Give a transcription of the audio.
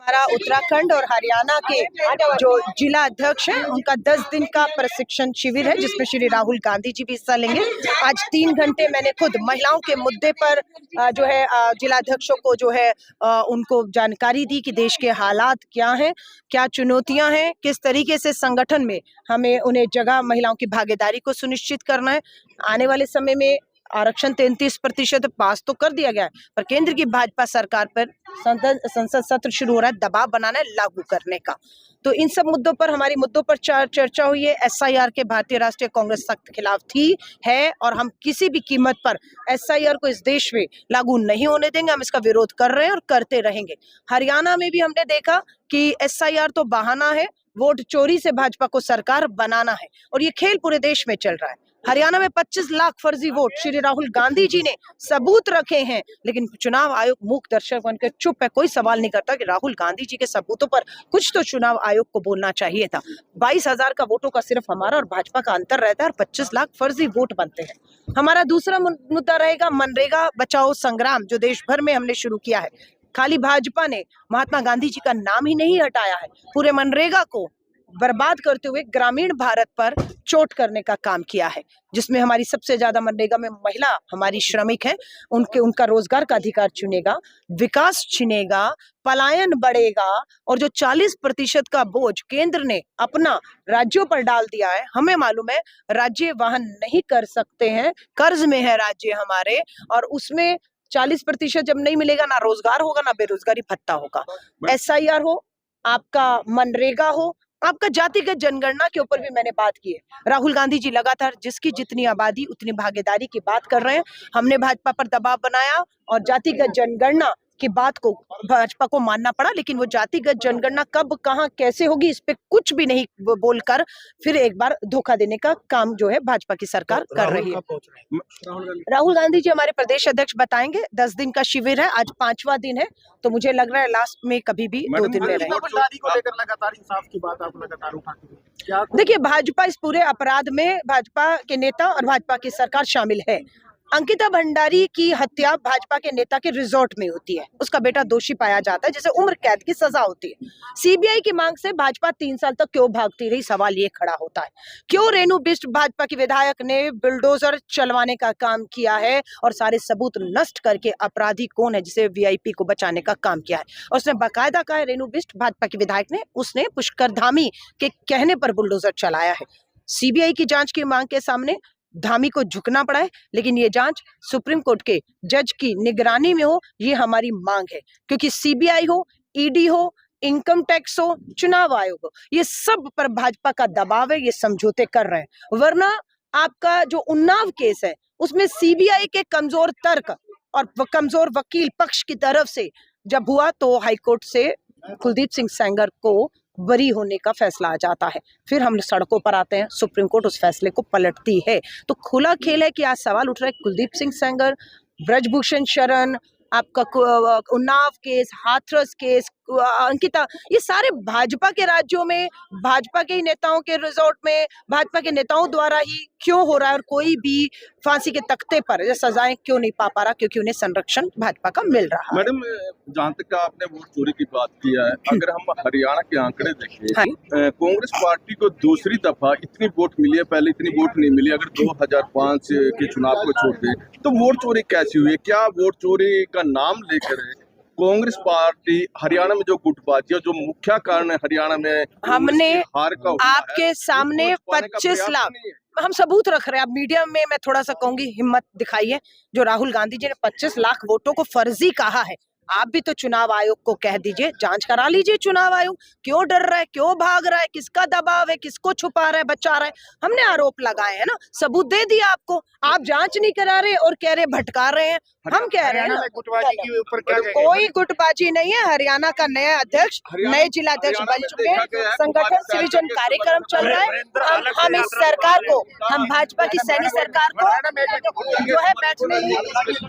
हमारा उत्तराखंड और हरियाणा के जो जिला अध्यक्ष हैं उनका 10 दिन का प्रशिक्षण शिविर है, जिसमें श्री राहुल गांधी जी भी हिस्सा लेंगे। आज 3 घंटे मैंने खुद महिलाओं के मुद्दे पर जो है जिला अध्यक्षों को जो है उनको जानकारी दी कि देश के हालात क्या हैं, क्या चुनौतियां हैं, किस तरीके से संगठन में हमें उन्हें जगह महिलाओं की भागीदारी को सुनिश्चित करना है। आने वाले समय में आरक्षण 33% पास तो कर दिया गया है, पर केंद्र की भाजपा सरकार पर संसद सत्र शुरू हो रहा है दबाव बनाना है लागू करने का। तो इन सब मुद्दों पर हमारी मुद्दों पर चर्चा हुई है। SIR के भारतीय राष्ट्रीय कांग्रेस सख्त खिलाफ थी, है, और हम किसी भी कीमत पर SIR को इस देश में लागू नहीं होने देंगे। हम इसका विरोध कर रहे हैं और करते रहेंगे। हरियाणा में भी हमने देखा कि SIR तो बहाना है, वोट चोरी से भाजपा को सरकार बनाना है, और ये खेल पूरे देश में चल रहा है। हरियाणा में 25 लाख फर्जी वोट श्री राहुल गांधी जी ने सबूत रखे हैं, लेकिन चुनाव आयोग मूक दर्शक बनकर चुप है। कोई सवाल नहीं करता कि राहुल गांधी जी के सबूतों पर कुछ तो चुनाव आयोग को बोलना चाहिए था। 22,000 का वोटों का सिर्फ हमारा और भाजपा का अंतर रहता है और 25 लाख फर्जी वोट बनते हैं। हमारा दूसरा मुद्दा रहेगा मनरेगा बचाओ संग्राम, जो देश भर में हमने शुरू किया है। खाली भाजपा ने महात्मा गांधी जी का नाम ही नहीं हटाया है, पूरे मनरेगा को बर्बाद करते हुए ग्रामीण भारत पर चोट करने का काम किया है, जिसमें हमारी सबसे ज्यादा मनरेगा में महिला हमारी श्रमिक है, उनका रोजगार का अधिकार छीनेगा, विकास छीनेगा, पलायन बढ़ेगा, और जो 40% का बोझ केंद्र ने अपना राज्यों पर डाल दिया है। हमें मालूम है राज्य वहन नहीं कर सकते हैं, कर्ज में है राज्य हमारे, और उसमें 40% जब नहीं मिलेगा, ना रोजगार होगा ना बेरोजगारी भत्ता होगा। SIR हो, आपका मनरेगा हो, आपका जातिगत जनगणना के ऊपर भी मैंने बात की है। राहुल गांधी जी लगातार जिसकी जितनी आबादी उतनी भागीदारी की बात कर रहे हैं। हमने भाजपा पर दबाव बनाया और जातिगत जनगणना की बात को भाजपा को मानना पड़ा, लेकिन वो जातिगत जनगणना कब कहां कैसे होगी इस पे कुछ भी नहीं बोलकर फिर एक बार धोखा देने का काम जो है भाजपा की सरकार कर रही है। राहुल गांधी जी हमारे प्रदेश अध्यक्ष बताएंगे। 10 दिन का शिविर है, आज 5वां दिन है, तो मुझे लग रहा है लास्ट में कभी भी 2 दिन में रहेंगे। देखिए, भाजपा इस पूरे अपराध में भाजपा के नेता और भाजपा की सरकार शामिल है। अंकिता भंडारी की हत्या भाजपा के नेता के रिजॉर्ट में होती है, उसका बेटा दोषी पाया जाता है, जिसे उम्र कैद की सजा होती है। CBI की मांग से भाजपा 3 साल तक क्यों भागती रही, सवाल ये खड़ा होता है। क्यों रेणु बिष्ट भाजपा की विधायक ने बुलडोजर चलवाने का काम किया है और सारे सबूत नष्ट करके अपराधी कौन है जिसे VIP को बचाने का काम किया है। और उसने बाकायदा कहा है, रेणु बिष्ट भाजपा की विधायक ने, उसने पुष्कर धामी के कहने पर बुलडोजर चलाया है। CBI की जांच की मांग के सामने धामी को झुकना पड़ा है, लेकिन ये जांच सुप्रीम कोर्ट के जज की निगरानी में हो, ये हमारी मांग है। क्योंकि CBI हो, ED हो, इनकम टैक्स हो, चुनाव आयोग हो, ये सब पर भाजपा का दबाव है, ये समझौते कर रहे हैं। वरना आपका जो उन्नाव केस है उसमें CBI के कमजोर तर्क और कमजोर वकील पक्ष की तरफ से जब हुआ तो हाईकोर्ट से कुलदीप सिंह सेंगर को बरी होने का फैसला आ जाता है। फिर हम सड़कों पर आते हैं, सुप्रीम कोर्ट उस फैसले को पलटती है। तो खुला खेल है कि आज सवाल उठ रहा है कुलदीप सिंह सेंगर, ब्रजभूषण शरण, आपका उन्नाव केस, हाथरस केस, अंकिता, ये सारे भाजपा के राज्यों में भाजपा के ही नेताओं के रिजॉर्ट में भाजपा के नेताओं द्वारा ही क्यों हो रहा है, और कोई भी फांसी के तख्ते पर सजाएं क्यों नहीं पा रहा, क्योंकि उन्हें संरक्षण भाजपा का मिल रहा है। मैडम, जहाँ तक आपने वोट चोरी की बात की है, अगर हम हरियाणा के आंकड़े देखें, हाँ। कांग्रेस पार्टी को दूसरी दफा इतनी वोट मिली है, पहले इतनी वोट नहीं मिली। अगर 2005 के चुनाव को छोड़ दे तो वोट चोरी कैसी हुई है? क्या वोट चोरी का नाम लेकर कांग्रेस पार्टी हरियाणा में जो गुटबाजी है, जो मुख्य कारण है हरियाणा में हमने हार का आपके सामने 25 लाख हम सबूत रख रहे हैं। अब मीडिया में मैं थोड़ा सा कहूंगी, हिम्मत दिखाइए। जो राहुल गांधी जी ने 25 लाख वोटों को फर्जी कहा है, आप भी तो चुनाव आयोग को कह दीजिए, जांच करा लीजिए। चुनाव आयोग क्यों डर रहा है, क्यों भाग रहा है, किसका दबाव है, किसको छुपा रहा है, बचा रहा है? हमने आरोप लगाए हैं ना, सबूत दे दिया आपको, आप जांच नहीं करा रहे और कह रहे भटका रहे हैं। हम कह रहे हैं ना, कोई गुटबाजी नहीं है। हरियाणा का नया अध्यक्ष, नए जिला अध्यक्ष बन चुके हैं, संगठन सृजन कार्यक्रम चल रहा है। हम इस सरकार को, हम भाजपा की सैनिक सरकार को जो है बैठने